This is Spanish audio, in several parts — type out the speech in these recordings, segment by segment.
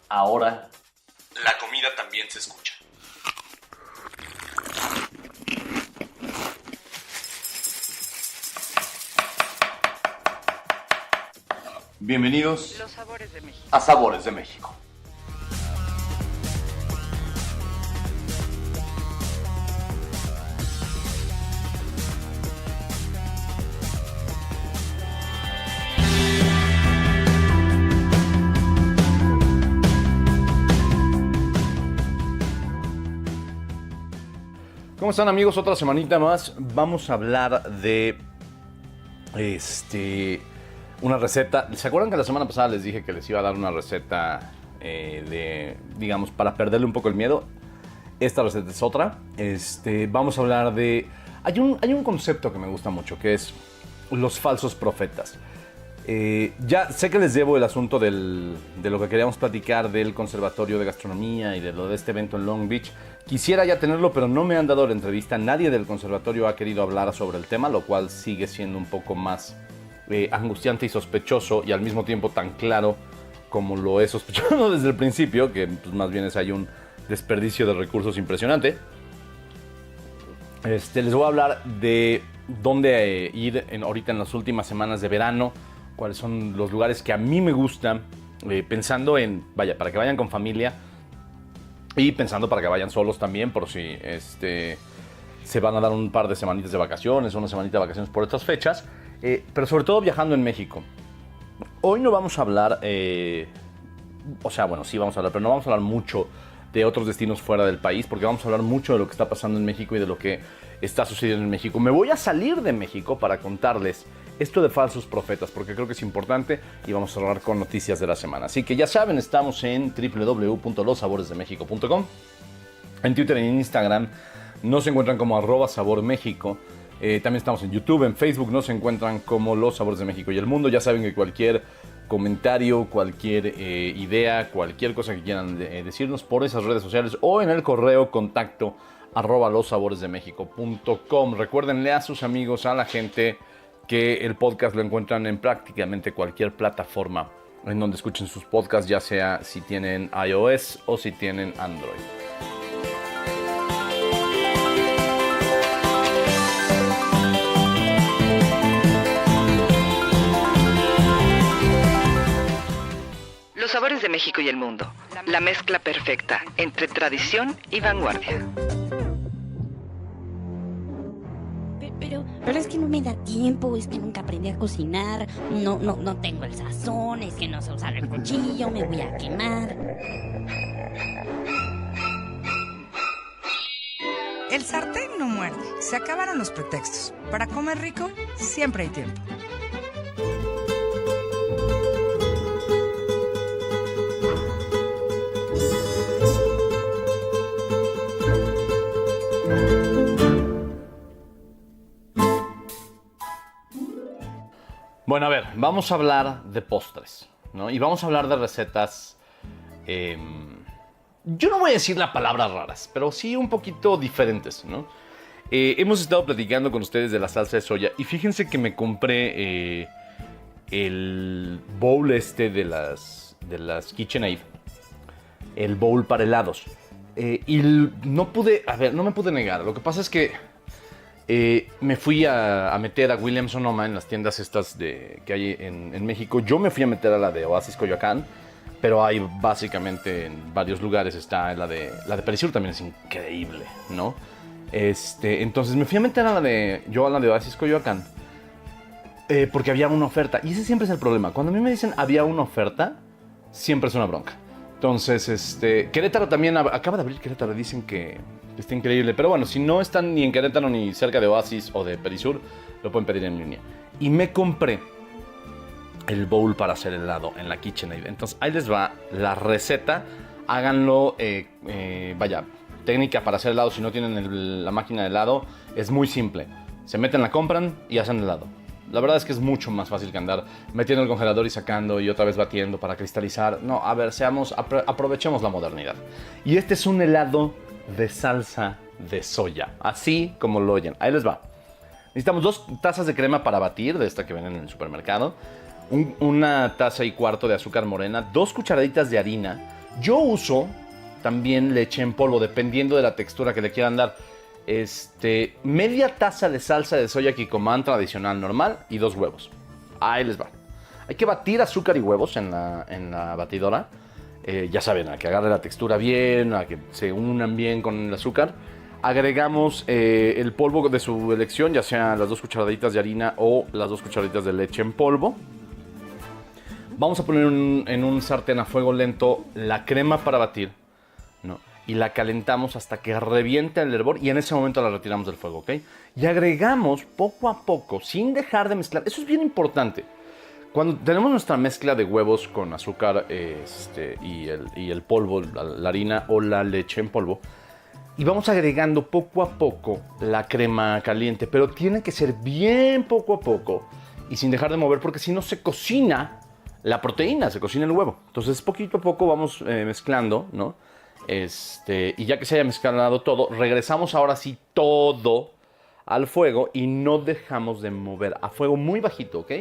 Ahora, la comida también se escucha. Bienvenidos Los Sabores de México. a Sabores de México. ¿Cómo están, amigos? Otra semanita más. Vamos a hablar de una receta. ¿Se acuerdan que la semana pasada les dije que les iba a dar una receta digamos, para perderle un poco el miedo? Esta receta es otra. Vamos a hablar de... Hay un concepto que me gusta mucho, que es los falsos profetas. Ya sé que les debo el asunto de lo que queríamos platicar del Conservatorio de Gastronomía y de lo de este evento en Long Beach. Quisiera ya tenerlo, pero no me han dado la entrevista. Nadie del conservatorio ha querido hablar sobre el tema, lo cual sigue siendo un poco más angustiante y sospechoso, y al mismo tiempo tan claro como lo he sospechado desde el principio, que pues, más bien hay un desperdicio de recursos impresionante. Les voy a hablar de dónde ir ahorita en las últimas semanas de verano, cuáles son los lugares que a mí me gustan, pensando en, para que vayan con familia y pensando para que vayan solos también, por si se van a dar un par de semanitas de vacaciones, una semanita de vacaciones por estas fechas, pero sobre todo viajando en México. Hoy no vamos a hablar, sí vamos a hablar, pero no vamos a hablar mucho de otros destinos fuera del país, porque vamos a hablar mucho de lo que está pasando en México y de lo que está sucediendo en México. Me voy a salir de México para contarles esto de falsos profetas, porque creo que es importante, y vamos a cerrar con noticias de la semana. Así que ya saben, estamos en www.lossaboresdemexico.com. En Twitter y en Instagram nos encuentran como @sabormexico. También estamos en YouTube, en Facebook nos encuentran como Los Sabores de México y el Mundo. Ya saben que cualquier comentario, cualquier idea, cualquier cosa que quieran decirnos por esas redes sociales o en el correo contacto @lossaboresdemexico.com. Recuérdenle a sus amigos, a la gente, que el podcast lo encuentran en prácticamente cualquier plataforma en donde escuchen sus podcasts, ya sea si tienen iOS o si tienen Android. Los Sabores de México y el Mundo. La mezcla perfecta entre tradición y vanguardia. Pero es que no me da tiempo, es que nunca aprendí a cocinar, no tengo el sazón, es que no sé usar el cuchillo, me voy a quemar. El sartén no muerde, se acabaron los pretextos. Para comer rico, siempre hay tiempo. Bueno, a ver, vamos a hablar de postres, ¿no? Y vamos a hablar de recetas, yo no voy a decir la palabra raras, pero sí un poquito diferentes, ¿no? Hemos estado platicando con ustedes de la salsa de soya y fíjense que me compré el bowl de las KitchenAid, el bowl para helados, y no me pude negar. Lo que pasa es que me fui a meter a Williams Sonoma en las tiendas estas que hay en México. Yo me fui a meter a la de Oasis Coyoacán, pero hay básicamente en varios lugares. Está la de Perisur, también es increíble, ¿no? Entonces me fui a meter a la de Oasis Coyoacán porque había una oferta. Y ese siempre es el problema. Cuando a mí me dicen había una oferta, siempre es una bronca. Entonces, Querétaro también acaba de abrir Querétaro. Dicen que está increíble. Pero bueno, si no están ni en Querétaro ni cerca de Oasis o de Perisur, lo pueden pedir en línea. Y me compré el bowl para hacer helado en la KitchenAid. Entonces, ahí les va la receta. Háganlo, técnica para hacer helado. Si no tienen la máquina de helado, es muy simple. Se meten, la compran y hacen helado. La verdad es que es mucho más fácil que andar metiendo el congelador y sacando y otra vez batiendo para cristalizar. No, a ver, aprovechemos la modernidad. Y este es un helado de salsa de soya, así como lo oyen. Ahí les va. Necesitamos 2 tazas de crema para batir, de esta que venden en el supermercado, una taza y cuarto de azúcar morena, 2 cucharaditas de harina, Yo uso también leche en polvo, dependiendo de la textura que le quieran dar. Media taza de salsa de soya Kikkoman tradicional normal y 2 huevos. Ahí les va. Hay que batir azúcar y huevos en la batidora. Ya saben, a que agarre la textura bien, a que se unan bien con el azúcar. Agregamos el polvo de su elección, ya sea las 2 cucharaditas de harina o las 2 cucharaditas de leche en polvo. Vamos a poner en un sartén a fuego lento la crema para batir, ¿no? Y la calentamos hasta que reviente el hervor y en ese momento la retiramos del fuego, ¿ok? Y agregamos poco a poco, sin dejar de mezclar. Eso es bien importante. Cuando tenemos nuestra mezcla de huevos con azúcar y el polvo, la harina o la leche en polvo, y vamos agregando poco a poco la crema caliente, pero tiene que ser bien poco a poco y sin dejar de mover, porque si no se cocina la proteína, se cocina el huevo. Entonces poquito a poco vamos mezclando, ¿no? Y ya que se haya mezclado todo, regresamos ahora sí todo al fuego y no dejamos de mover a fuego muy bajito, ¿ok?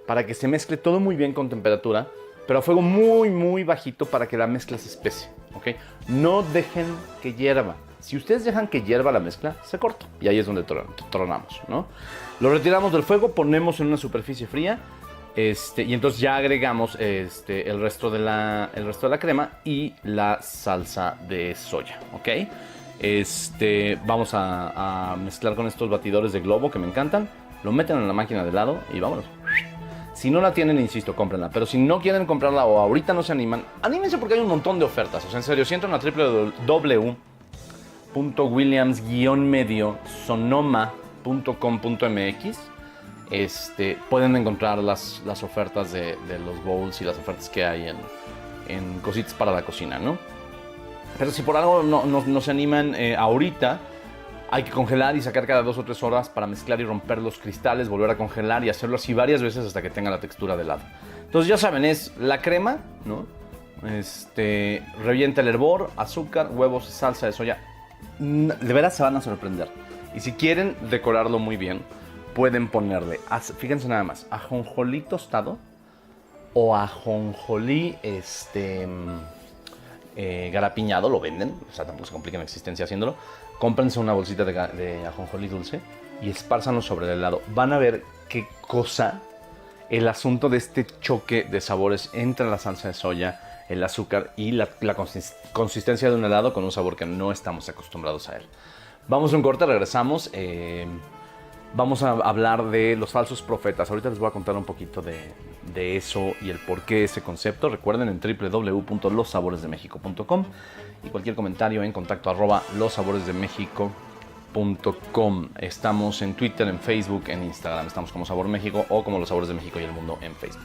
Para que se mezcle todo muy bien con temperatura, pero a fuego muy, muy bajito para que la mezcla se espese, ¿ok? No dejen que hierva. Si ustedes dejan que hierva la mezcla, se corta y ahí es donde tronamos, ¿no? Lo retiramos del fuego, ponemos en una superficie fría y entonces ya agregamos el resto de la crema y la salsa de soya, ¿ok? Vamos a mezclar con estos batidores de globo que me encantan. Lo meten en la máquina de helado y vámonos. Si no la tienen, insisto, cómprenla. Pero si no quieren comprarla o ahorita no se animan, anímense porque hay un montón de ofertas. O sea, en serio, si entran a www.williams-sonoma.com.mx pueden encontrar las ofertas de los bowls y las ofertas que hay en cositas para la cocina, ¿no? Pero si por algo no se animan ahorita, hay que congelar y sacar cada 2 o 3 horas para mezclar y romper los cristales, volver a congelar y hacerlo así varias veces hasta que tenga la textura de helado. Entonces ya saben, es la crema, ¿no? Revienta el hervor, azúcar, huevos, salsa de soya. De veras se van a sorprender. Y si quieren decorarlo muy bien, pueden ponerle, fíjense nada más, ajonjolí tostado o ajonjolí garapiñado, lo venden, o sea, tampoco se compliquen la existencia haciéndolo. Cómprense una bolsita de ajonjolí dulce y espárzanlo sobre el helado. Van a ver qué cosa el asunto de este choque de sabores entre la salsa de soya, el azúcar y la consistencia de un helado con un sabor que no estamos acostumbrados a él. Vamos a un corte, regresamos. Vamos a hablar de los falsos profetas. Ahorita les voy a contar un poquito de eso y el por qué ese concepto. Recuerden en www.losaboresdemexico.com y cualquier comentario en contacto @losaboresdemexico.com. Estamos en Twitter, en Facebook, en Instagram. Estamos como Sabor México o como Los Sabores de México y el Mundo en Facebook.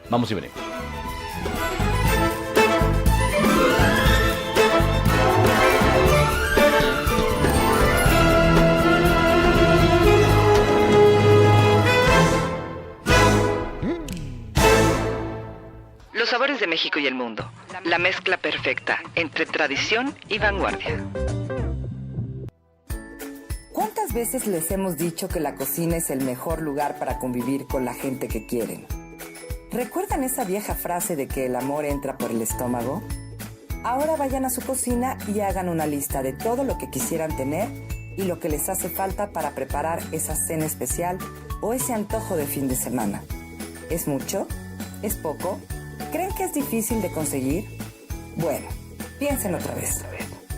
Vamos y venimos. Los sabores de México y el mundo. La mezcla perfecta entre tradición y vanguardia. ¿Cuántas veces les hemos dicho que la cocina es el mejor lugar para convivir con la gente que quieren? ¿Recuerdan esa vieja frase de que el amor entra por el estómago? Ahora vayan a su cocina y hagan una lista de todo lo que quisieran tener y lo que les hace falta para preparar esa cena especial o ese antojo de fin de semana. ¿Es mucho? ¿Es poco? ¿Creen que es difícil de conseguir? Bueno, piensen otra vez.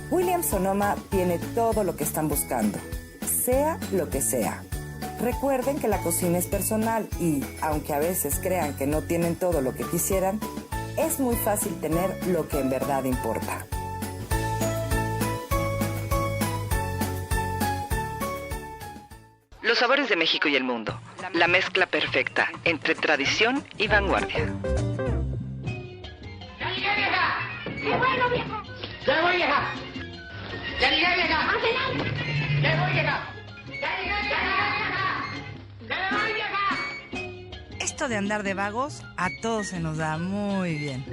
Williams Sonoma tiene todo lo que están buscando, sea lo que sea. Recuerden que la cocina es personal y, aunque a veces crean que no tienen todo lo que quisieran, es muy fácil tener lo que en verdad importa. Los sabores de México y el mundo. La mezcla perfecta entre tradición y vanguardia. ¡Qué bueno, vieja! ¡Ya voy, vieja! ¡Ya llegué, vieja! ¡Adelante! ¡Ya voy, vieja! ¡Ya llegué, vieja! ¡Ya voy, vieja! Esto de andar de vagos a todos se nos da muy bien.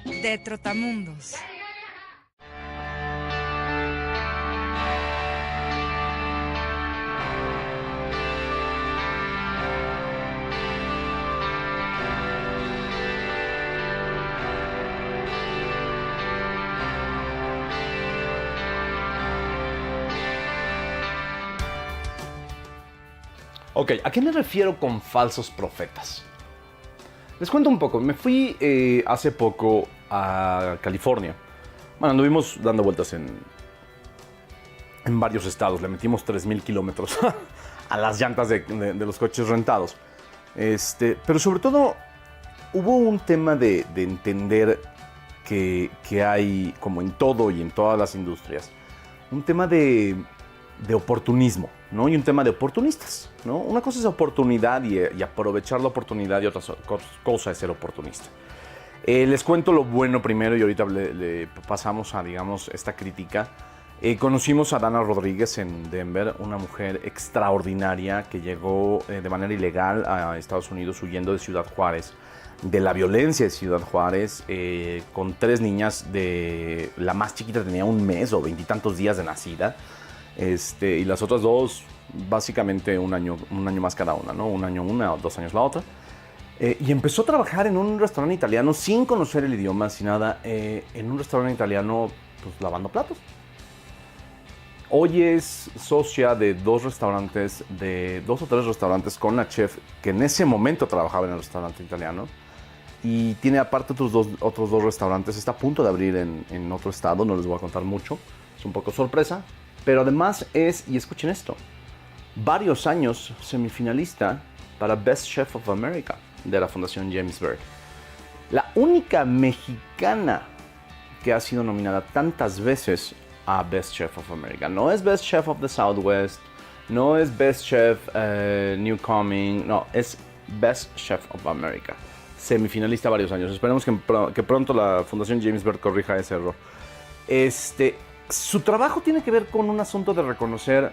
De Trotamundos. Ok, ¿a qué me refiero con falsos profetas? Les cuento un poco. Me fui hace poco a California. Bueno, anduvimos dando vueltas en varios estados. Le metimos 3,000 kilómetros a las llantas de los coches rentados. Pero sobre todo, hubo un tema de entender que hay, como en todo y en todas las industrias, un tema de oportunismo, ¿no? Y un tema de oportunistas, ¿no? Una cosa es oportunidad y aprovechar la oportunidad, y otra cosa es ser oportunista. Les cuento lo bueno primero y ahorita le pasamos a, digamos, esta crítica. Conocimos a Dana Rodríguez en Denver, una mujer extraordinaria que llegó de manera ilegal a Estados Unidos huyendo de Ciudad Juárez, de la violencia de Ciudad Juárez, con 3 niñas. La más chiquita tenía 1 mes o 20 y tantos días de nacida, y las otras 2 básicamente un año más cada una, ¿no? 1 año una o 2 años la otra. Y empezó a trabajar en un restaurante italiano sin conocer el idioma, sin nada, en un restaurante italiano, pues lavando platos. Hoy es socia de 2 restaurantes, de 2 o 3 restaurantes con la chef que en ese momento trabajaba en el restaurante italiano. Y tiene aparte otros dos restaurantes. Está a punto de abrir en otro estado, no les voy a contar mucho. Es un poco sorpresa. Pero además es, y escuchen esto, varios años semifinalista para Best Chef of America de la Fundación James Berg. La única mexicana que ha sido nominada tantas veces a Best Chef of America. No es Best Chef of the Southwest, no es Best Chef Newcoming, no, es Best Chef of America. Semifinalista varios años. Esperemos que pronto la Fundación James Berg corrija ese error. Su trabajo tiene que ver con un asunto de reconocer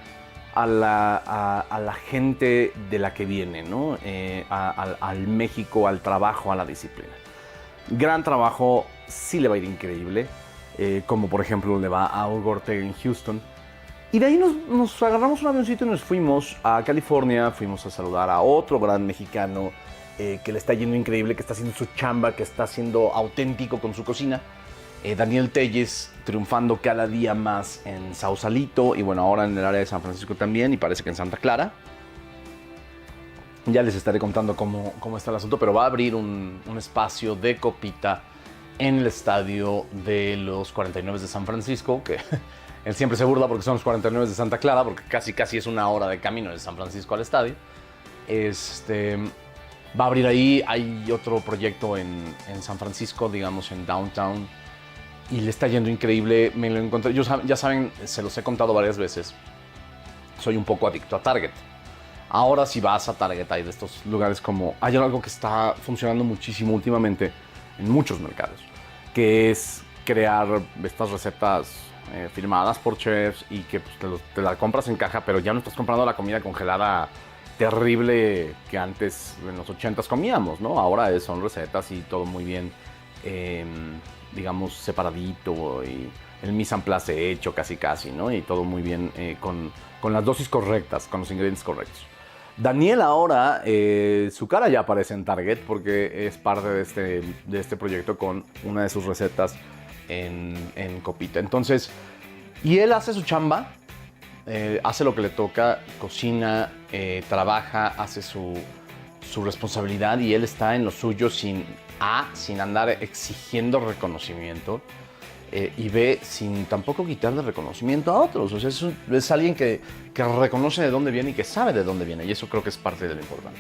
a la gente de la que viene, ¿no? Al México, al trabajo, a la disciplina. Gran trabajo, sí le va a ir increíble, como por ejemplo le va a Hugo Ortega en Houston. Y de ahí nos agarramos un avioncito y nos fuimos a California, fuimos a saludar a otro gran mexicano que le está yendo increíble, que está haciendo su chamba, que está siendo auténtico con su cocina. Daniel Telles, triunfando cada día más en Sausalito y bueno, ahora en el área de San Francisco también, y parece que en Santa Clara. Ya les estaré contando cómo está el asunto, pero va a abrir un espacio de copita en el estadio de los 49 de San Francisco, que él siempre se burla porque son los 49 de Santa Clara, porque casi es 1 hora de camino de San Francisco al estadio. Va a abrir ahí. Hay otro proyecto en San Francisco, digamos en Downtown, y le está yendo increíble. Me lo encontré, ya saben, se los he contado varias veces, soy un poco adicto a Target. Ahora si vas a Target, hay de estos lugares como... Hay algo que está funcionando muchísimo últimamente en muchos mercados, que es crear estas recetas firmadas por chefs y que pues, te la compras en caja, pero ya no estás comprando la comida congelada terrible que antes en los 80s comíamos, ¿no? Ahora son recetas y todo muy bien, digamos, separadito, y el mise en place hecho casi, ¿no? Y todo muy bien con las dosis correctas, con los ingredientes correctos. Daniel ahora, su cara ya aparece en Target porque es parte de este proyecto con una de sus recetas en copita. Entonces, y él hace su chamba, hace lo que le toca, cocina, trabaja, hace su responsabilidad, y él está en lo suyo sin andar exigiendo reconocimiento, y B, sin tampoco quitarle reconocimiento a otros. O sea, es alguien que reconoce de dónde viene y que sabe de dónde viene, y eso creo que es parte de lo importante.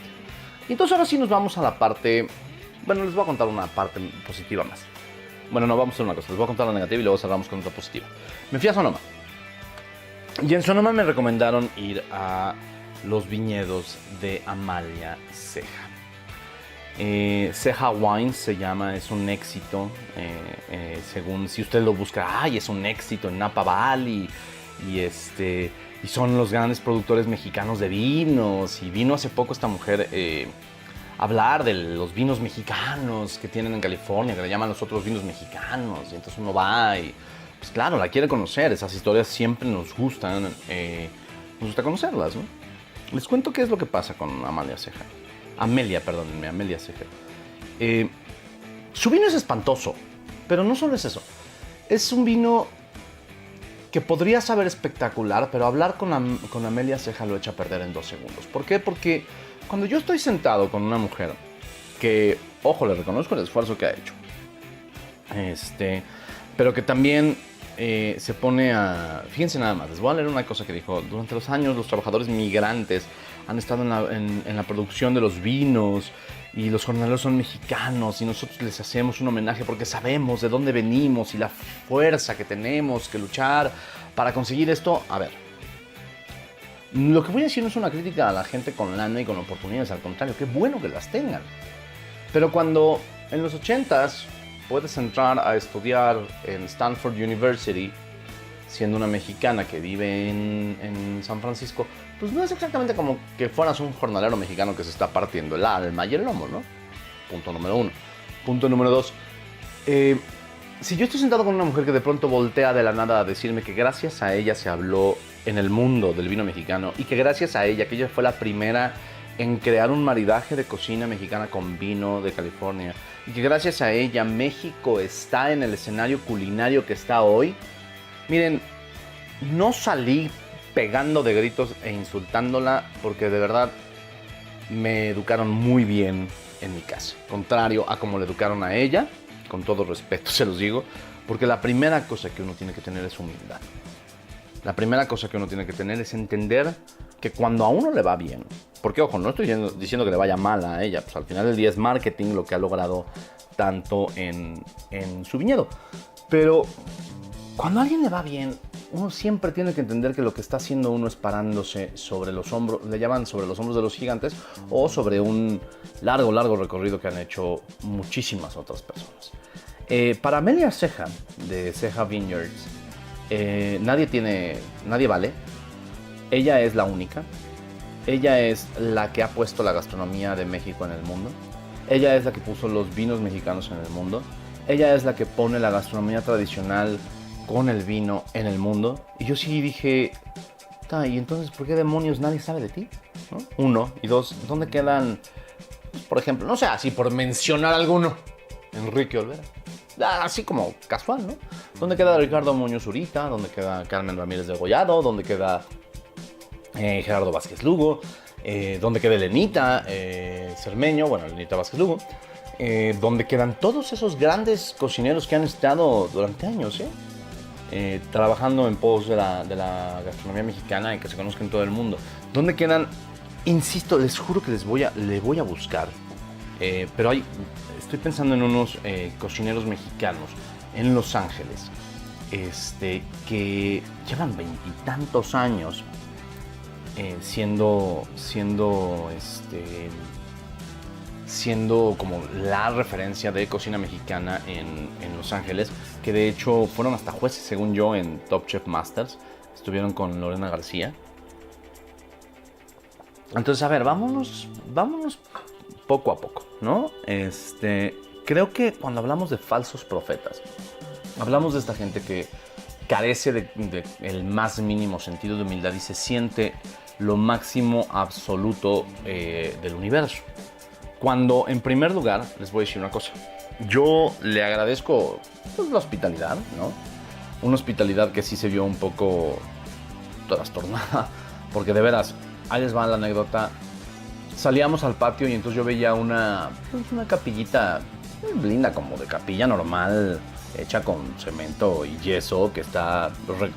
Y entonces ahora sí nos vamos a la parte... Bueno, les voy a contar una parte positiva más. Bueno, no, vamos a hacer una cosa. Les voy a contar la negativa y luego cerramos con otra positiva. Me fui a Sonoma. Y en Sonoma me recomendaron ir a los viñedos de Amalia Ceja. Ceja Wines se llama, es un éxito, según si usted lo busca, es un éxito en Napa Valley, y son los grandes productores mexicanos de vinos, y vino hace poco esta mujer a hablar de los vinos mexicanos que tienen en California, que le llaman los otros vinos mexicanos, y entonces uno va y, pues claro, la quiere conocer. Esas historias siempre nos gusta conocerlas, ¿no? Les cuento qué es lo que pasa con Amelia Ceja. Su vino es espantoso, pero no solo es eso. Es un vino que podría saber espectacular, pero hablar con Amelia Ceja lo echa a perder en 2 segundos. ¿Por qué? Porque cuando yo estoy sentado con una mujer que, ojo, le reconozco el esfuerzo que ha hecho, pero que también se pone a... Fíjense nada más, les voy a leer una cosa que dijo. Durante los años los trabajadores migrantes han estado en la producción de los vinos y los jornaleros son mexicanos y nosotros les hacemos un homenaje porque sabemos de dónde venimos y la fuerza que tenemos que luchar para conseguir esto. A ver, lo que voy a decir no es una crítica a la gente con lana y con oportunidades, al contrario, qué bueno que las tengan. Pero cuando en los 80s puedes entrar a estudiar en Stanford University siendo una mexicana que vive en San Francisco, pues no es exactamente como que fueras un jornalero mexicano que se está partiendo el alma y el lomo, ¿no? Punto número 1. Punto número 2. Si yo estoy sentado con una mujer que de pronto voltea de la nada a decirme que gracias a ella se habló en el mundo del vino mexicano y que gracias a ella, que ella fue la primera en crear un maridaje de cocina mexicana con vino de California y que gracias a ella México está en el escenario culinario que está hoy. Miren, no salí pegando de gritos e insultándola porque de verdad me educaron muy bien en mi casa. Contrario a como le educaron a ella, con todo respeto se los digo, porque la primera cosa que uno tiene que tener es humildad. La primera cosa que uno tiene que tener es entender que cuando a uno le va bien, porque ojo, no estoy diciendo que le vaya mal a ella, pues al final del día es marketing lo que ha logrado tanto en su viñedo, pero cuando a alguien le va bien, uno siempre tiene que entender que lo que está haciendo uno es parándose sobre los hombros, le llaman sobre los hombros de los gigantes, o sobre un largo recorrido que han hecho muchísimas otras personas. Para Amelia Ceja, de Ceja Vineyards, nadie vale. Ella es la única. Ella es la que ha puesto la gastronomía de México en el mundo. Ella es la que puso los vinos mexicanos en el mundo. Ella es la que pone la gastronomía tradicional con el vino en el mundo. Y yo sí dije, ¿y entonces por qué demonios nadie sabe de ti? ¿No? 1. Y 2, ¿dónde quedan, por ejemplo, no sé, así por mencionar alguno, Enrique Olvera? Así como casual, ¿no? ¿Dónde queda Ricardo Muñoz Zurita? ¿Dónde queda Carmen Ramírez de Gollado? ¿Dónde queda Gerardo Vázquez Lugo? ¿Dónde queda Elenita Cermeño? Bueno, Elenita Vázquez Lugo. ¿Dónde quedan todos esos grandes cocineros que han estado durante años, trabajando en pos de la gastronomía mexicana y que se conozca en todo el mundo? ¿Dónde quedan? Insisto, les juro que le voy a buscar. Pero estoy pensando en unos cocineros mexicanos en Los Ángeles, que llevan 20 y tantos años siendo como la referencia de cocina mexicana en Los Ángeles, que de hecho fueron hasta jueces, según yo, en Top Chef Masters. Estuvieron con Lorena García. Entonces, a ver, vámonos poco a poco, ¿no? Creo que cuando hablamos de falsos profetas, hablamos de esta gente que carece de el más mínimo sentido de humildad y se siente lo máximo absoluto del universo. Cuando, en primer lugar, les voy a decir una cosa. Yo le agradezco pues, la hospitalidad, ¿no? Una hospitalidad que sí se vio un poco trastornada, porque de veras, ahí les va la anécdota. Salíamos al patio y entonces yo veía una capillita linda, como de capilla normal, hecha con cemento y yeso, que está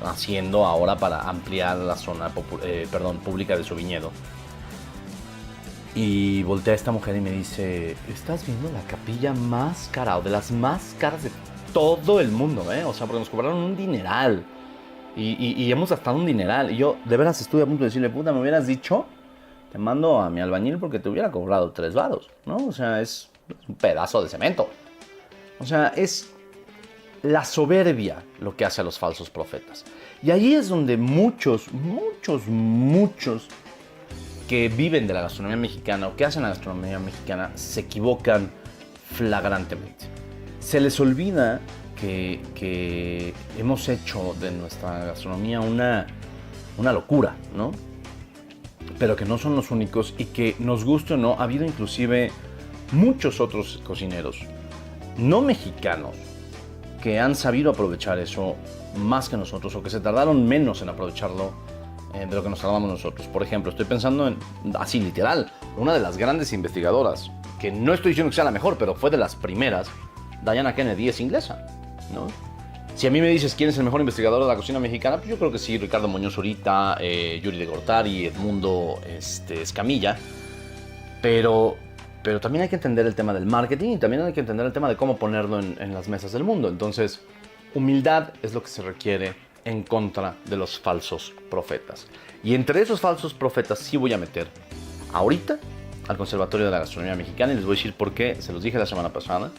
haciendo ahora para ampliar la zona pública de su viñedo. Y voltea a esta mujer y me dice, ¿estás viendo la capilla más cara o de las más caras de todo el mundo, O sea, porque nos cobraron un dineral. Y hemos gastado un dineral. Y yo, de veras, estuve a punto de decirle, puta, me hubieras dicho, te mando a mi albañil porque te hubiera cobrado 3 varos, ¿no? O sea, es un pedazo de cemento. O sea, es la soberbia lo que hace a los falsos profetas. Y ahí es donde muchos que viven de la gastronomía mexicana o que hacen la gastronomía mexicana se equivocan flagrantemente. Se les olvida que hemos hecho de nuestra gastronomía una locura, ¿no? Pero que no son los únicos y que, nos guste o no, ha habido inclusive muchos otros cocineros no mexicanos que han sabido aprovechar eso más que nosotros, o que se tardaron menos en aprovecharlo de lo que nos tardamos nosotros. Por ejemplo, estoy pensando en, así literal, una de las grandes investigadoras, que no estoy diciendo que sea la mejor, pero fue de las primeras, Diana Kennedy, es inglesa, ¿no? Si a mí me dices quién es el mejor investigador de la cocina mexicana, pues yo creo que sí, Ricardo Muñoz Zurita, Yuri de Gortari, Edmundo Escamilla, pero también hay que entender el tema del marketing y también hay que entender el tema de cómo ponerlo en las mesas del mundo. Entonces, humildad es lo que se requiere en contra de los falsos profetas. Y entre esos falsos profetas sí voy a meter ahorita al Conservatorio de la Gastronomía Mexicana, y les voy a decir por qué. Se los dije la semana pasada.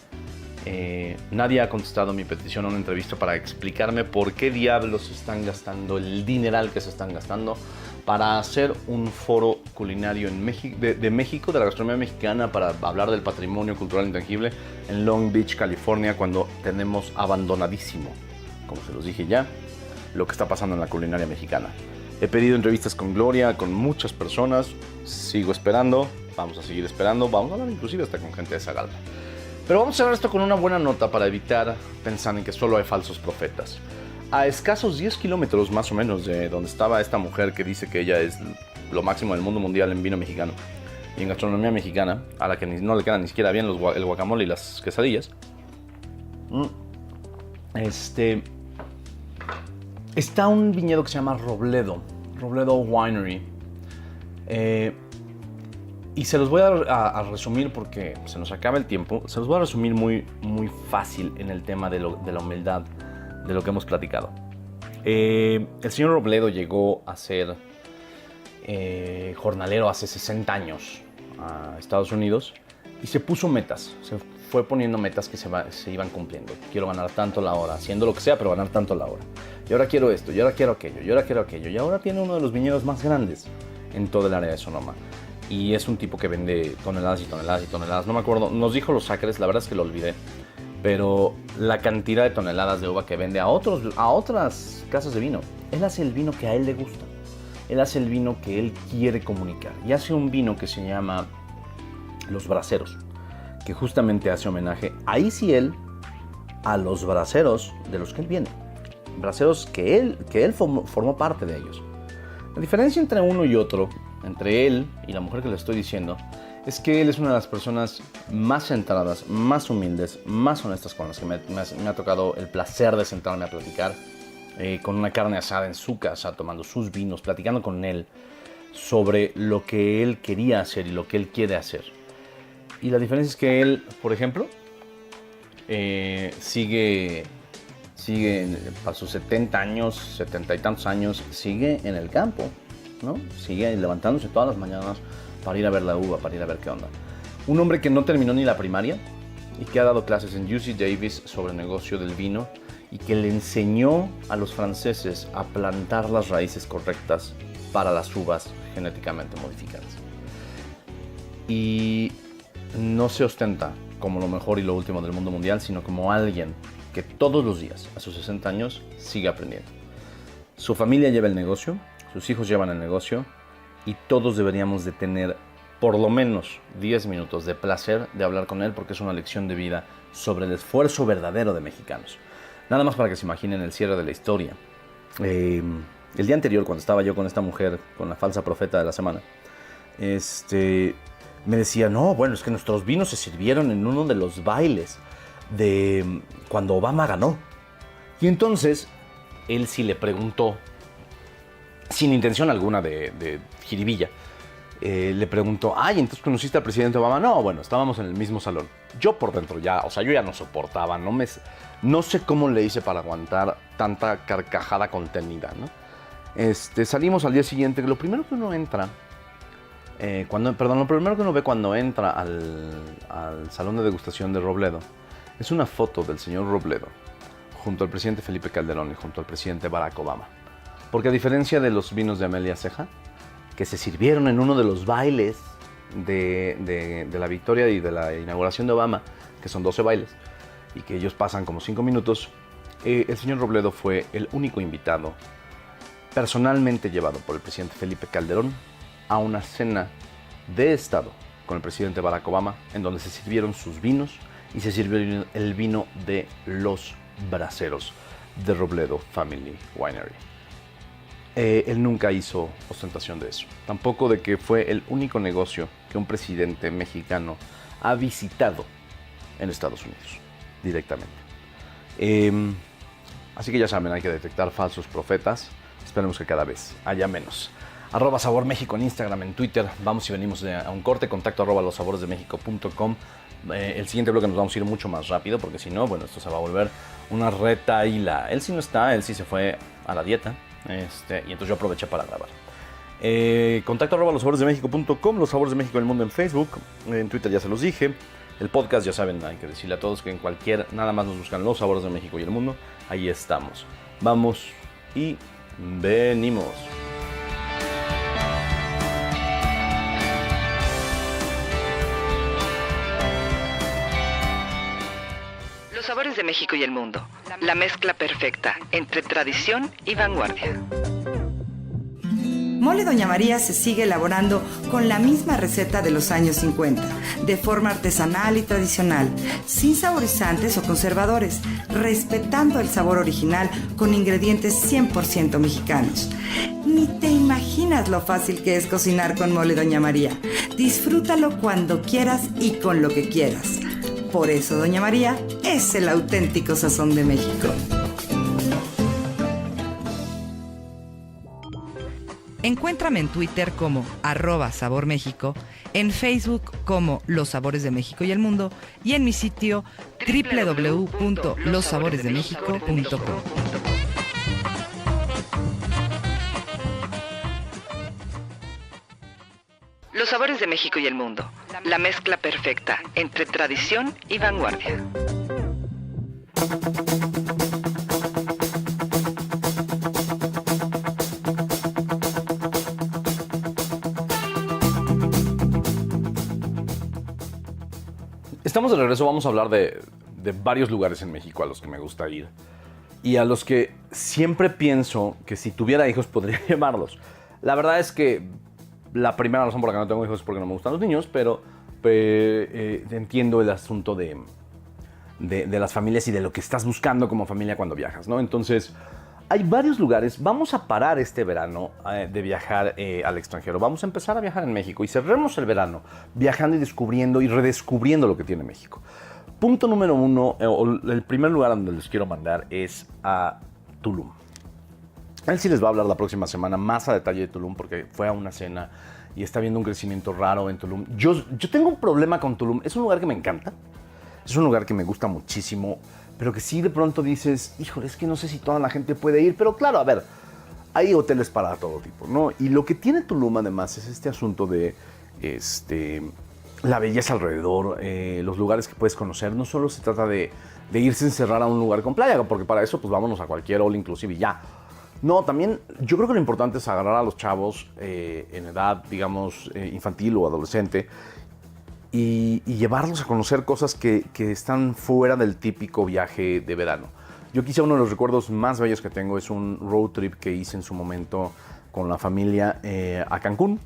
Nadie ha contestado mi petición a una entrevista para explicarme por qué diablos están gastando el dineral que se están gastando para hacer un foro culinario en México, de México, de la gastronomía mexicana, para hablar del patrimonio cultural intangible en Long Beach, California, cuando tenemos abandonadísimo, como se los dije ya, lo que está pasando en la culinaria mexicana. He pedido entrevistas con Gloria, con muchas personas, sigo esperando, vamos a seguir esperando, vamos a hablar inclusive hasta con gente de Zagalpa. Pero vamos a cerrar esto con una buena nota para evitar pensar en que solo hay falsos profetas. A escasos 10 kilómetros más o menos de donde estaba esta mujer que dice que ella es lo máximo del mundo mundial en vino mexicano y en gastronomía mexicana, a la que no le quedan ni siquiera bien el guacamole y las quesadillas, está un viñedo que se llama Robledo Winery. Y se los voy a resumir porque se nos acaba el tiempo. Se los voy a resumir muy, muy fácil en el tema de la humildad de lo que hemos platicado. El señor Robledo llegó a ser jornalero hace 60 años a Estados Unidos y se puso metas. Se fue poniendo metas que se iban cumpliendo. Quiero ganar tanto la hora, haciendo lo que sea, pero ganar tanto la hora. Y ahora quiero esto, y ahora quiero aquello, y ahora quiero aquello. Y ahora tiene uno de los viñedos más grandes en todo el área de Sonoma. Y es un tipo que vende toneladas y toneladas y toneladas. No me acuerdo, nos dijo los acres, la verdad es que lo olvidé. Pero la cantidad de toneladas de uva que vende a otras casas de vino. Él hace el vino que a él le gusta. Él hace el vino que él quiere comunicar. Y hace un vino que se llama Los Braceros, que justamente hace homenaje, ahí sí él, a los braceros de los que él viene. Braceros que él formó parte de ellos. La diferencia entre uno y otro, entre él y la mujer que le estoy diciendo, es que él es una de las personas más centradas, más humildes, más honestas con las que me ha tocado el placer de sentarme a platicar, con una carne asada en su casa, tomando sus vinos, platicando con él sobre lo que él quería hacer y lo que él quiere hacer. Y la diferencia es que él, por ejemplo, sigue a sus 70 años, 70 y tantos años, sigue en el campo, ¿no? Sigue levantándose todas las mañanas para ir a ver la uva, para ir a ver qué onda. Un hombre que no terminó ni la primaria y que ha dado clases en UC Davis sobre el negocio del vino y que le enseñó a los franceses a plantar las raíces correctas para las uvas genéticamente modificadas. Y no se ostenta como lo mejor y lo último del mundo mundial, sino como alguien que todos los días, a sus 60 años, sigue aprendiendo. Su familia lleva el negocio, sus hijos llevan el negocio, y todos deberíamos de tener por lo menos 10 minutos de placer de hablar con él, porque es una lección de vida sobre el esfuerzo verdadero de mexicanos. Nada más para que se imaginen el cierre de la historia. El día anterior, cuando estaba yo con esta mujer, con la falsa profeta de la semana, me decía, no, bueno, es que nuestros vinos se sirvieron en uno de los bailes de cuando Obama ganó. Y entonces, él sí le preguntó, sin intención alguna de jiribilla, le preguntó, ay, ¿entonces conociste al presidente Obama? No, bueno, estábamos en el mismo salón. Yo por dentro ya, o sea, yo ya no soportaba, no sé cómo le hice para aguantar tanta carcajada contenida, ¿no? Salimos al día siguiente, lo primero que uno entra, lo primero que uno ve cuando entra al salón de degustación de Robledo es una foto del señor Robledo junto al presidente Felipe Calderón y junto al presidente Barack Obama. Porque a diferencia de los vinos de Amelia Ceja, que se sirvieron en uno de los bailes de la victoria y de la inauguración de Obama, que son 12 bailes, y que ellos pasan como 5 minutos, el señor Robledo fue el único invitado personalmente llevado por el presidente Felipe Calderón a una cena de Estado con el presidente Barack Obama, en donde se sirvieron sus vinos y se sirvió el vino de los Braseros de Robledo Family Winery. Él nunca hizo ostentación de eso. Tampoco de que fue el único negocio que un presidente mexicano ha visitado en Estados Unidos directamente. Así que ya saben, hay que detectar falsos profetas. Esperemos que cada vez haya menos. @SaborMéxico en Instagram, en Twitter. Vamos y venimos a un corte. Contacto @losaboresdemexico.com. El siguiente bloque nos vamos a ir mucho más rápido, porque si no, bueno, esto se va a volver una retaíla. Él sí no está, él sí se fue a la dieta. Y entonces yo aproveché para grabar. Contacto @losaboresdemexico.com. Los Sabores de México en el Mundo en Facebook. En Twitter ya se los dije. El podcast, ya saben, hay que decirle a todos que en cualquier, nada más nos buscan Los Sabores de México y el Mundo. Ahí estamos. Vamos y venimos. Los sabores de México y el mundo. La mezcla perfecta entre tradición y vanguardia. Mole Doña María se sigue elaborando con la misma receta de los años 50, de forma artesanal y tradicional, sin saborizantes o conservadores, respetando el sabor original con ingredientes 100% mexicanos. Ni te imaginas lo fácil que es cocinar con Mole Doña María. Disfrútalo cuando quieras y con lo que quieras. Por eso Doña María es el auténtico sazón de México. Encuéntrame en Twitter como @SaborMéxico, en Facebook como Los Sabores de México y el Mundo y en mi sitio www.lossaboresdemexico.com. Los sabores de México y el mundo. La mezcla perfecta entre tradición y vanguardia. Estamos de regreso, vamos a hablar de varios lugares en México a los que me gusta ir y a los que siempre pienso que si tuviera hijos podría llevarlos. La verdad es que la primera razón por la que no tengo hijos es porque no me gustan los niños, pero entiendo el asunto de las familias y de lo que estás buscando como familia cuando viajas, ¿no? Entonces, hay varios lugares. Vamos a parar este verano de viajar al extranjero. Vamos a empezar a viajar en México y cerremos el verano viajando y descubriendo y redescubriendo lo que tiene México. Punto número 1, el primer lugar donde les quiero mandar es a Tulum. Él sí les va a hablar la próxima semana más a detalle de Tulum porque fue a una cena y está viendo un crecimiento raro en Tulum. Yo tengo un problema con Tulum. Es un lugar que me encanta. Es un lugar que me gusta muchísimo, pero que sí de pronto dices, híjole, es que no sé si toda la gente puede ir. Pero claro, a ver, hay hoteles para todo tipo, ¿no? Y lo que tiene Tulum además es este asunto de la belleza alrededor, los lugares que puedes conocer. No solo se trata de irse a encerrar a un lugar con playa, porque para eso pues vámonos a cualquier all inclusive y ya. No, también yo creo que lo importante es agarrar a los chavos en edad, digamos, infantil o adolescente y llevarlos a conocer cosas que están fuera del típico viaje de verano. Yo quizá uno de los recuerdos más bellos que tengo es un road trip que hice en su momento con la familia a Cancún.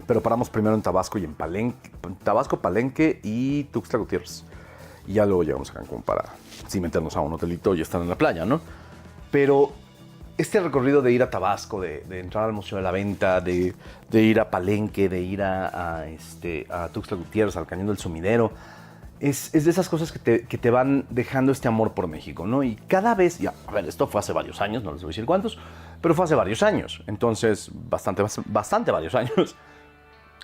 Pero paramos primero en Tabasco y en Palenque y Tuxtla Gutiérrez. Y ya luego llegamos a Cancún para sí meternos a un hotelito y estar en la playa, ¿no? Pero este recorrido de ir a Tabasco, de entrar al Museo de la Venta, de ir a Palenque, de ir a Tuxtla Gutiérrez, al Cañón del Sumidero, es de esas cosas que te van dejando este amor por México, ¿no? Y cada vez, ya, a ver, esto fue hace varios años, no les voy a decir cuántos, pero fue hace varios años, entonces bastante varios años.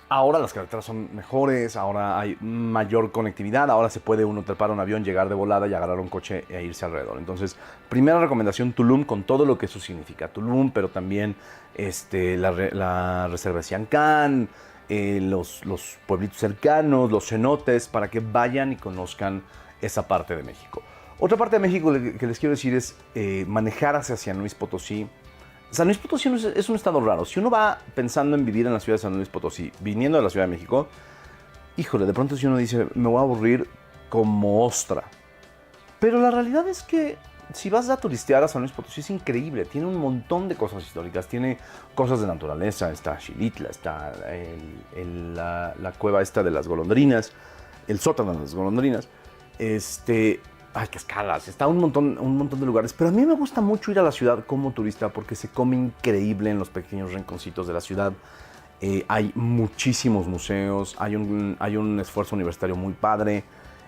Ahora las carreteras son mejores, ahora hay mayor conectividad, ahora se puede uno trepar un avión, llegar de volada y agarrar un coche e irse alrededor. Entonces, primera recomendación, Tulum, con todo lo que eso significa. Tulum, pero también la reserva de Siancán, los pueblitos cercanos, los cenotes, para que vayan y conozcan esa parte de México. Otra parte de México que les quiero decir es manejar hacia San Luis Potosí. San Luis Potosí es un estado raro. Si uno va pensando en vivir en la ciudad de San Luis Potosí, viniendo de la Ciudad de México, híjole, de pronto si uno dice, me voy a aburrir como ostra. Pero la realidad es que si vas a turistear a San Luis Potosí es increíble. Tiene un montón de cosas históricas, tiene cosas de naturaleza, está Xilitla, está la cueva esta de las golondrinas, el sótano de las golondrinas. Ay, Cascadas, está un montón de lugares. Pero a mí me gusta mucho ir a la ciudad como turista porque se come increíble en los pequeños rinconcitos de la ciudad. Hay muchísimos museos, hay un esfuerzo universitario muy padre.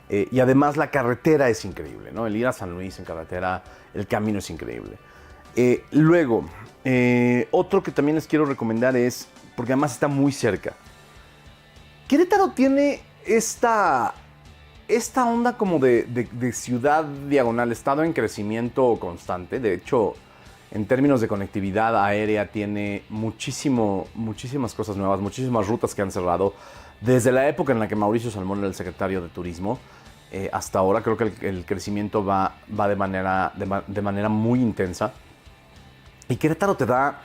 Y además la carretera es increíble, ¿no? El ir a San Luis en carretera, el camino es increíble. Luego, otro que también les quiero recomendar es, porque además está muy cerca. Querétaro tiene esta onda como de ciudad diagonal, estado en crecimiento constante. De hecho, en términos de conectividad aérea tiene muchísimas cosas nuevas, muchísimas rutas que han cerrado. Desde la época en la que Mauricio Salmón era el secretario de Turismo, hasta ahora creo que el crecimiento va de manera muy intensa. Y Querétaro te da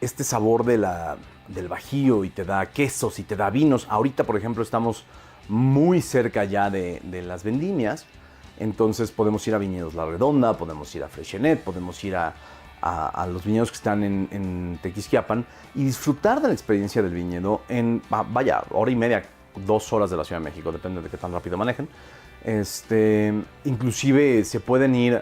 este sabor del Bajío y te da quesos y te da vinos. Ahorita, por ejemplo, estamos muy cerca ya de las vendimias. Entonces podemos ir a Viñedos La Redonda, podemos ir a Freixenet, podemos ir a los viñedos que están en Tequisquiapan y disfrutar de la experiencia del viñedo en, hora y media, 2 horas de la Ciudad de México, depende de qué tan rápido manejen. Inclusive se pueden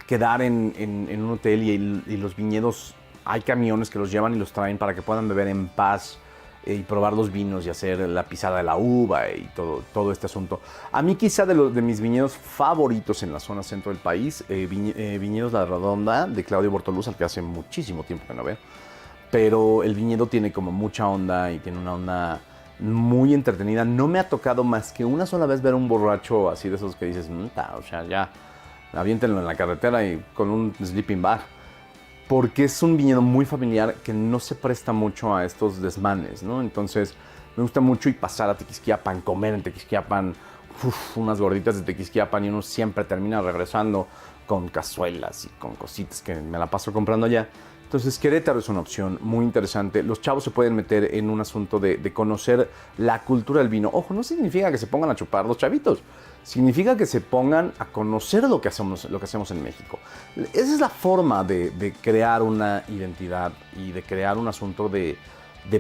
quedar en un hotel y los viñedos, hay camiones que los llevan y los traen para que puedan beber en paz y probar los vinos y hacer la pisada de la uva y todo este asunto. A mí quizá de mis viñedos favoritos en la zona centro del país, Viñedos La Redonda de Claudio Bortoluz, al que hace muchísimo tiempo que no veo. Pero el viñedo tiene como mucha onda y tiene una onda muy entretenida. No me ha tocado más que una sola vez ver un borracho así de esos que dices, o sea, ya, aviéntenlo en la carretera y con un sleeping bag. Porque es un viñedo muy familiar que no se presta mucho a estos desmanes, ¿no? Entonces, me gusta mucho ir pasar a Tequisquiapan, comer en Tequisquiapan, unas gorditas de Tequisquiapan y uno siempre termina regresando con cazuelas y con cositas que me la paso comprando allá. Entonces, Querétaro es una opción muy interesante. Los chavos se pueden meter en un asunto de conocer la cultura del vino. Ojo, no significa que se pongan a chupar los chavitos. Significa que se pongan a conocer lo que hacemos en México. Esa es la forma de crear una identidad y de crear un asunto de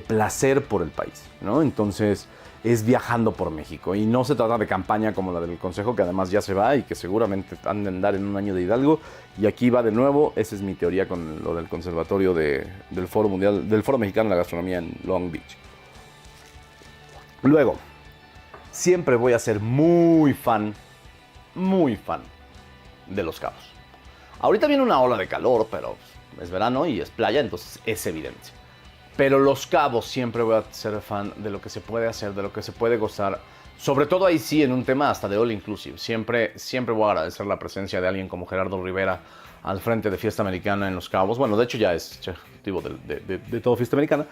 placer por el país, ¿no? Entonces, es viajando por México. Y no se trata de campaña como la del Consejo, que además ya se va y que seguramente han de andar en un año de Hidalgo. Y aquí va de nuevo. Esa es mi teoría con lo del conservatorio del Foro Mundial, del Foro Mexicano de la Gastronomía en Long Beach. Luego, siempre voy a ser muy fan de Los Cabos. Ahorita viene una ola de calor, pero es verano y es playa, entonces es evidente. Pero Los Cabos siempre voy a ser fan de lo que se puede hacer, de lo que se puede gozar. Sobre todo ahí sí, en un tema hasta de all inclusive. Siempre voy a agradecer la presencia de alguien como Gerardo Rivera al frente de Fiesta Americana en Los Cabos. Bueno, de hecho ya es ejecutivo de todo Fiesta Americana.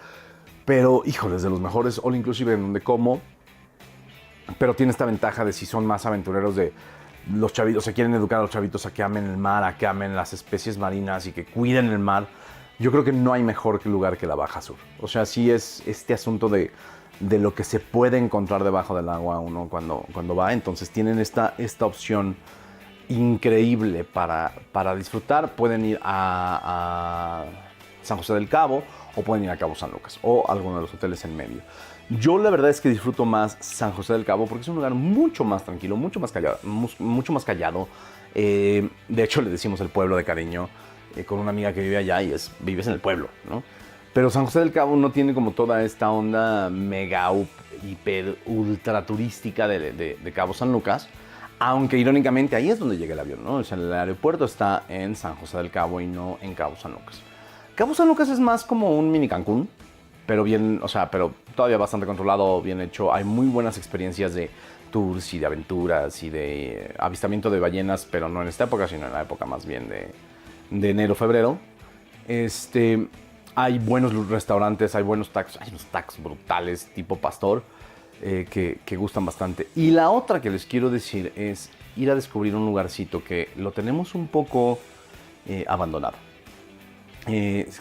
Pero, híjoles, de los mejores all inclusive en donde como. Pero tiene esta ventaja de si son más aventureros de los chavitos, se quieren educar a los chavitos a que amen el mar, a que amen las especies marinas y que cuiden el mar. Yo creo que no hay mejor lugar que la Baja Sur. O sea, sí es este asunto de lo que se puede encontrar debajo del agua uno cuando va. Entonces tienen esta opción increíble para disfrutar. Pueden ir a San José del Cabo o pueden ir a Cabo San Lucas o alguno de los hoteles en medio. Yo la verdad es que disfruto más San José del Cabo porque es un lugar mucho más tranquilo, mucho más callado. De hecho, le decimos el pueblo de cariño con una amiga que vive allá y vives en el pueblo, ¿no? Pero San José del Cabo no tiene como toda esta onda mega, hiper, ultra turística de Cabo San Lucas, aunque irónicamente ahí es donde llega el avión, ¿no? O sea, el aeropuerto está en San José del Cabo y no en Cabo San Lucas. Cabo San Lucas es más como un mini Cancún, pero pero todavía bastante controlado, bien hecho. Hay muy buenas experiencias de tours y de aventuras y de avistamiento de ballenas, pero no en esta época, sino en la época más bien de enero, febrero. Hay buenos restaurantes, hay buenos tacos, hay unos tacos brutales tipo pastor que gustan bastante. Y la otra que les quiero decir es ir a descubrir un lugarcito que lo tenemos un poco abandonado.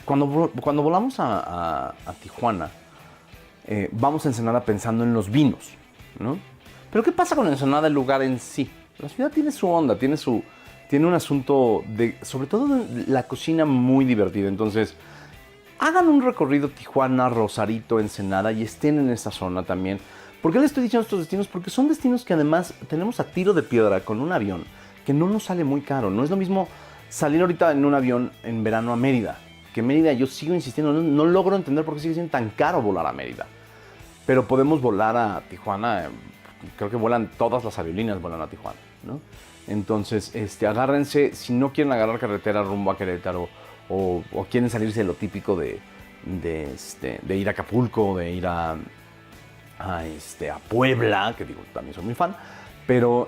Cuando volamos a Tijuana, vamos a Ensenada pensando en los vinos, ¿no? Pero ¿qué pasa con Ensenada, el lugar en sí? La ciudad tiene su onda, tiene un asunto sobre todo la cocina muy divertida. Entonces, hagan un recorrido Tijuana, Rosarito, Ensenada y estén en esa zona también. ¿Por qué les estoy diciendo estos destinos? Porque son destinos que además tenemos a tiro de piedra con un avión que no nos sale muy caro. No es lo mismo salir ahorita en un avión en verano a Mérida, que Mérida, yo sigo insistiendo, no logro entender por qué sigue siendo tan caro volar a Mérida. Pero podemos volar a Tijuana, creo que vuelan todas las aerolíneas, vuelan a Tijuana, ¿no? Entonces, agárrense, si no quieren agarrar carretera rumbo a Querétaro o quieren salirse de lo típico de ir a Acapulco, de ir a Puebla, que digo, también soy muy fan, pero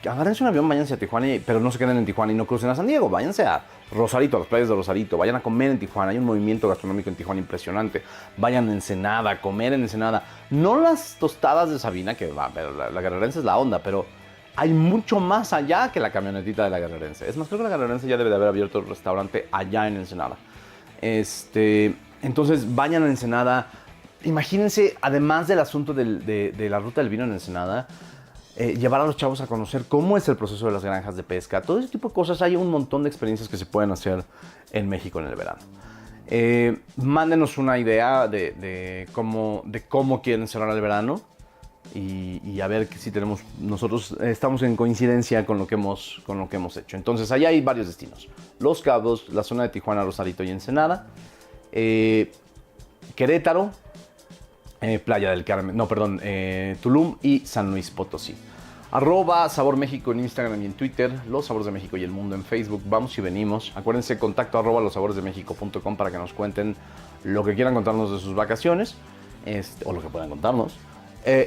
agárrense un avión, váyanse a Tijuana, pero no se queden en Tijuana y no crucen a San Diego, váyanse a Rosarito, a las playas de Rosarito, vayan a comer en Tijuana, hay un movimiento gastronómico en Tijuana impresionante, vayan a Ensenada, a comer en Ensenada, no las tostadas de Sabina, que va, pero la guerrerense es la onda, pero hay mucho más allá que la camionetita de la guerrerense. Es más, creo que la guerrerense ya debe de haber abierto el restaurante allá en Ensenada. Entonces vayan a Ensenada. Imagínense, además del asunto de la ruta del vino en Ensenada, llevar a los chavos a conocer cómo es el proceso de las granjas de pesca. Todo ese tipo de cosas. Hay un montón de experiencias que se pueden hacer en México en el verano. Mándenos una idea de cómo quieren cerrar el verano y a ver si nosotros estamos en coincidencia con lo que hemos hecho. Entonces, allá hay varios destinos. Los Cabos, la zona de Tijuana, Rosarito y Ensenada. Querétaro, Playa del Carmen, Tulum y San Luis Potosí. @Sabor México en Instagram y en Twitter, Los Sabores de México y El Mundo en Facebook, vamos y venimos. Acuérdense, contacto @losaboresdemexico.com para que nos cuenten lo que quieran contarnos de sus vacaciones, o lo que puedan contarnos.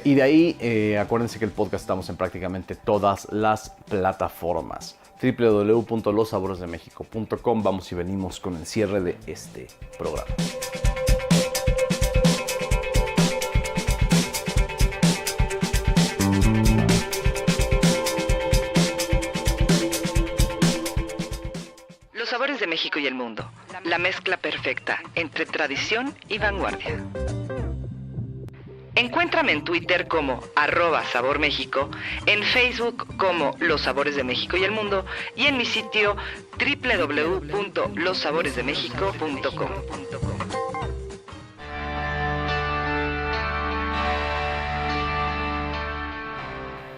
Y de ahí, acuérdense que el podcast estamos en prácticamente todas las plataformas. www.losaboresdemexico.com. Vamos y venimos con el cierre de este programa. Los sabores de México y el mundo. La mezcla perfecta entre tradición y vanguardia. Encuéntrame en Twitter como @saborméxico, en Facebook como Los Sabores de México y el Mundo y en mi sitio www.losaboresdemexico.com.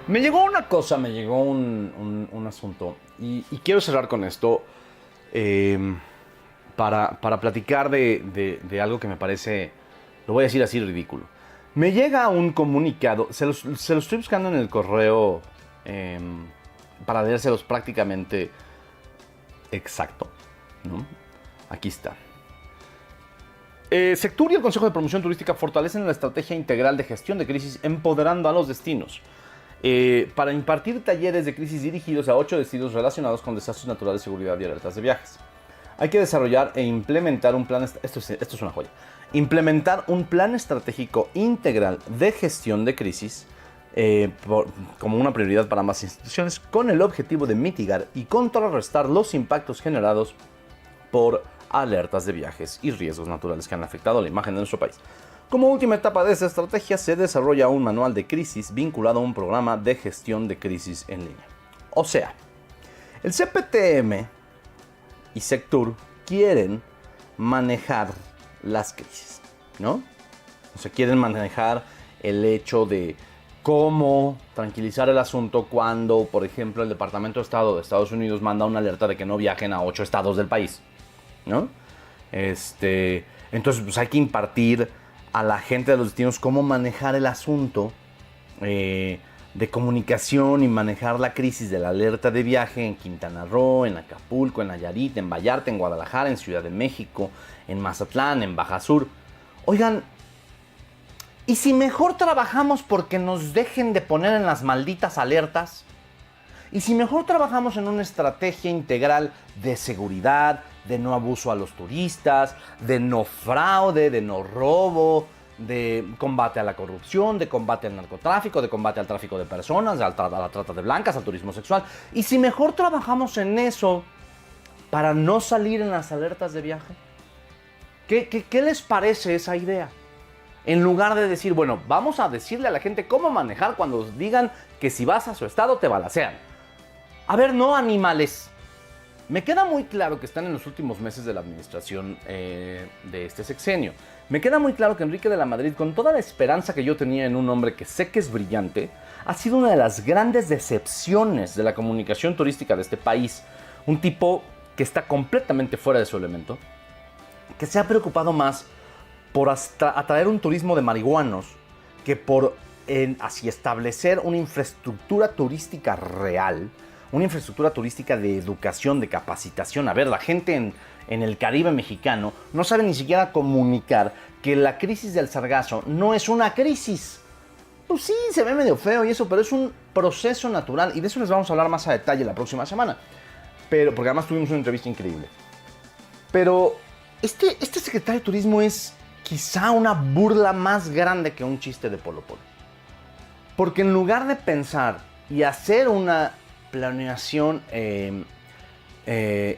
Me llegó una cosa, un asunto y quiero cerrar con esto para platicar de algo que me parece, lo voy a decir así, ridículo. Me llega un comunicado, se lo estoy buscando en el correo para leérselos prácticamente exacto, ¿no? Aquí está. Sectur y el Consejo de Promoción Turística fortalecen la estrategia integral de gestión de crisis empoderando a los destinos. Para impartir talleres de crisis dirigidos a 8 destinos relacionados con desastres naturales, seguridad y alertas de viajes. Hay que desarrollar e implementar un plan, esto es una joya, implementar un plan estratégico integral de gestión de crisis como una prioridad para más instituciones con el objetivo de mitigar y contrarrestar los impactos generados por alertas de viajes y riesgos naturales que han afectado la imagen de nuestro país. Como última etapa de esta estrategia se desarrolla un manual de crisis vinculado a un programa de gestión de crisis en línea. O sea, el CPTM y Sectur quieren manejar las crisis, ¿no? O sea, quieren manejar el hecho de cómo tranquilizar el asunto cuando, por ejemplo, el Departamento de Estado de Estados Unidos manda una alerta de que no viajen a 8 estados del país, ¿no? Entonces, pues hay que impartir a la gente de los destinos cómo manejar el asunto de comunicación y manejar la crisis de la alerta de viaje en Quintana Roo, en Acapulco, en Nayarit, en Vallarta, en Guadalajara, en Ciudad de México, en Mazatlán, en Baja Sur. Oigan, ¿y si mejor trabajamos porque nos dejen de poner en las malditas alertas? ¿Y si mejor trabajamos en una estrategia integral de seguridad, de no abuso a los turistas, de no fraude, de no robo, de combate a la corrupción, de combate al narcotráfico, de combate al tráfico de personas, a la trata de blancas, al turismo sexual? ¿Y si mejor trabajamos en eso para no salir en las alertas de viaje? ¿Qué les parece esa idea? En lugar de decir, bueno, vamos a decirle a la gente cómo manejar cuando os digan que si vas a su estado te balacean. A ver, no, animales. Me queda muy claro que están en los últimos meses de la administración de este sexenio. Me queda muy claro que Enrique de la Madrid, con toda la esperanza que yo tenía en un hombre que sé que es brillante, ha sido una de las grandes decepciones de la comunicación turística de este país. Un tipo que está completamente fuera de su elemento, que se ha preocupado más por atraer un turismo de marihuanos que por así establecer una infraestructura turística real, una infraestructura turística de educación, de capacitación. A ver, la gente en el Caribe mexicano no sabe ni siquiera comunicar que la crisis del sargazo no es una crisis. Pues sí, se ve medio feo y eso, pero es un proceso natural y de eso les vamos a hablar más a detalle la próxima semana. Porque además tuvimos una entrevista increíble. Pero este secretario de Turismo es quizá una burla más grande que un chiste de Polo Polo. Porque en lugar de pensar y hacer una planeación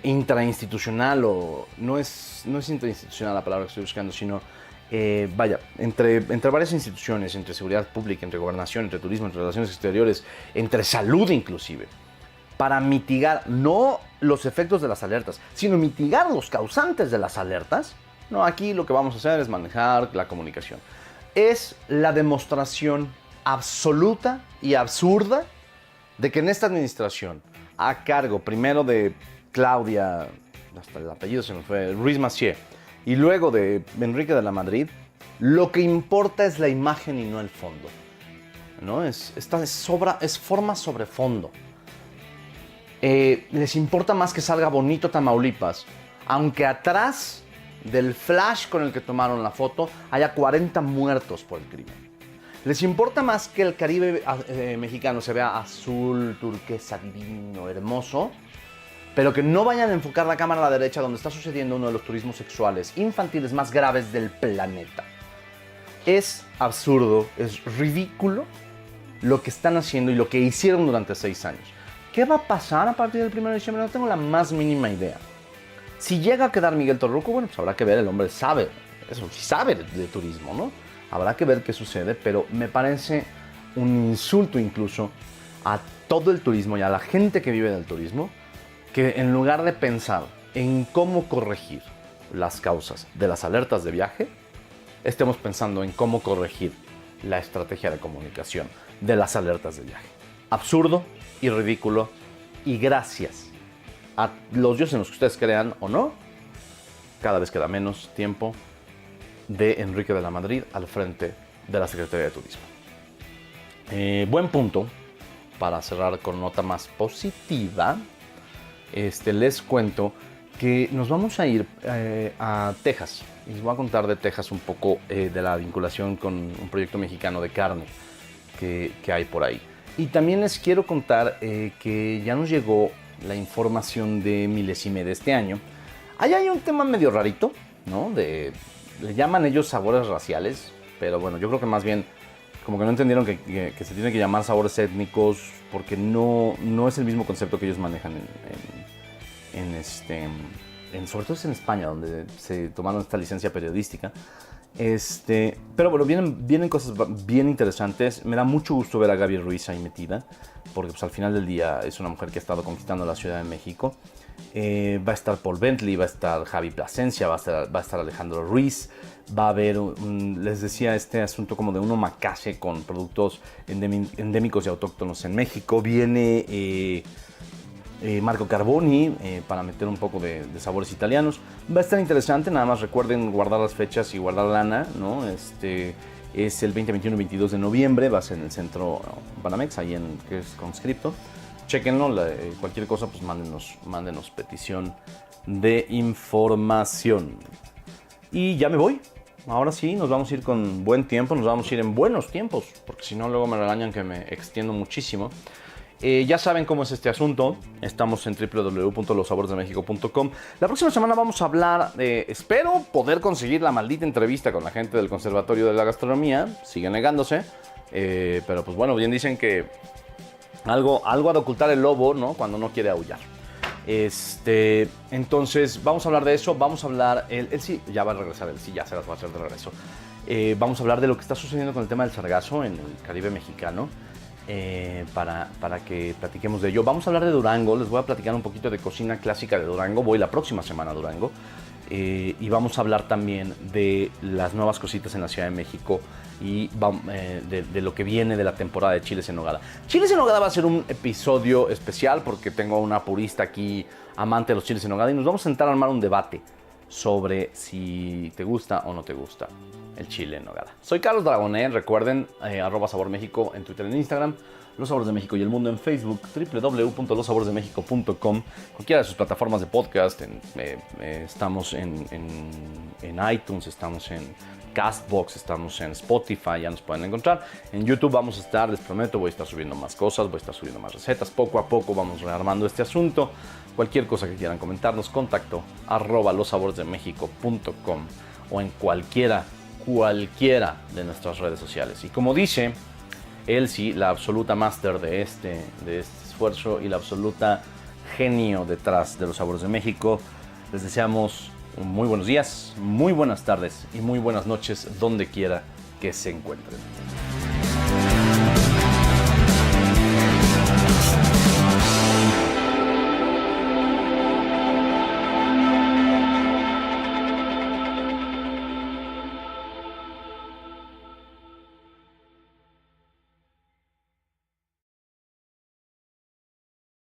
intrainstitucional, o no es intrainstitucional la palabra que estoy buscando, sino entre varias instituciones, entre seguridad pública, entre gobernación, entre turismo, entre relaciones exteriores, entre salud inclusive, para mitigar no los efectos de las alertas, sino mitigar los causantes de las alertas. No, aquí lo que vamos a hacer es manejar la comunicación. Es la demostración absoluta y absurda de que en esta administración, a cargo primero de Claudia, hasta el apellido se me fue, Ruiz Massieu, y luego de Enrique de la Madrid, lo que importa es la imagen y no el fondo, ¿no? Es forma sobre fondo. Les importa más que salga bonito Tamaulipas, aunque atrás del flash con el que tomaron la foto haya 40 muertos por el crimen. Les importa más que el Caribe mexicano se vea azul, turquesa, divino, hermoso, pero que no vayan a enfocar la cámara a la derecha donde está sucediendo uno de los turismos sexuales infantiles más graves del planeta. Es absurdo, es ridículo lo que están haciendo y lo que hicieron durante 6 años. ¿Qué va a pasar a partir del 1 de diciembre? No tengo la más mínima idea. Si llega a quedar Miguel Torruco, bueno, pues habrá que ver, el hombre sabe, eso sí sabe de turismo, ¿no? Habrá que ver qué sucede, pero me parece un insulto incluso a todo el turismo y a la gente que vive del turismo, que en lugar de pensar en cómo corregir las causas de las alertas de viaje, estemos pensando en cómo corregir la estrategia de comunicación de las alertas de viaje. Absurdo y ridículo, y gracias a los dioses en los que ustedes crean o no, cada vez queda menos tiempo de Enrique de la Madrid al frente de la Secretaría de Turismo. Buen punto para cerrar con nota más positiva. Les cuento que nos vamos a ir a Texas. Y les voy a contar de Texas un poco de la vinculación con un proyecto mexicano de carne que hay por ahí. Y también les quiero contar que ya nos llegó la información de Milésime de este año. Ahí hay un tema medio rarito, ¿no? Le llaman ellos sabores raciales, pero bueno, yo creo que más bien como que no entendieron que se tiene que llamar sabores étnicos, porque no es el mismo concepto que ellos manejan sobre todo es en España, donde se tomaron esta licencia periodística. Pero bueno, vienen cosas bien interesantes. Me da mucho gusto ver a Gaby Ruiz ahí metida, porque pues, al final del día es una mujer que ha estado conquistando la Ciudad de México. Va a estar Paul Bentley, va a estar Javi Plasencia, va a estar Alejandro Ruiz. Va a haber, les decía, este asunto como de un omakase con productos endémicos y autóctonos en México. Viene Marco Carboni para meter un poco de sabores italianos. Va a estar interesante, nada más recuerden guardar las fechas y guardar lana, ¿no? Es el 20, 21 y 22 de noviembre, va a ser en el centro Banamex, ahí que es Conscripto. Chéquenlo, cualquier cosa, pues mándenos petición de información. Y ya me voy. Ahora sí, nos vamos a ir con buen tiempo, nos vamos a ir en buenos tiempos, porque si no luego me regañan que me extiendo muchísimo. Ya saben cómo es este asunto. Estamos en www.losaboresdemexico.com. La próxima semana vamos a hablar espero poder conseguir la maldita entrevista con la gente del Conservatorio de la Gastronomía. Sigue negándose. Pero pues bueno, bien dicen que algo ha de ocultar el lobo, ¿no? Cuando no quiere aullar. Entonces vamos a hablar de eso. Vamos a hablar, él sí, ya va a regresar, él sí ya se las va a hacer de regreso. Vamos a hablar de lo que está sucediendo con el tema del sargazo en el Caribe mexicano. Para que platiquemos de ello. Vamos a hablar de Durango, les voy a platicar un poquito de cocina clásica de Durango. Voy la próxima semana a Durango. y vamos a hablar también de las nuevas cositas en la Ciudad de México y de lo que viene de la temporada de Chiles en Nogada. Chiles en Nogada va a ser un episodio especial porque tengo a una purista aquí, amante de los chiles en nogada, y nos vamos a sentar a armar un debate sobre si te gusta o no te gusta el chile en nogada. Soy Carlos Dragonet, recuerden, @sabormexico en Twitter, en Instagram, Los Sabores de México y el Mundo en Facebook, www.losaboresdemexico.com, cualquiera de sus plataformas de podcast, estamos en iTunes, estamos en Castbox, estamos en Spotify, ya nos pueden encontrar. En YouTube vamos a estar, les prometo, voy a estar subiendo más cosas, voy a estar subiendo más recetas, poco a poco vamos rearmando este asunto. Cualquier cosa que quieran comentarnos, contacto @losaboresdemexico.com o en cualquiera de nuestras redes sociales. Y como dice Elsie, la absoluta máster de este esfuerzo y la absoluta genio detrás de Los Sabores de México, les deseamos muy buenos días, muy buenas tardes y muy buenas noches donde quiera que se encuentren.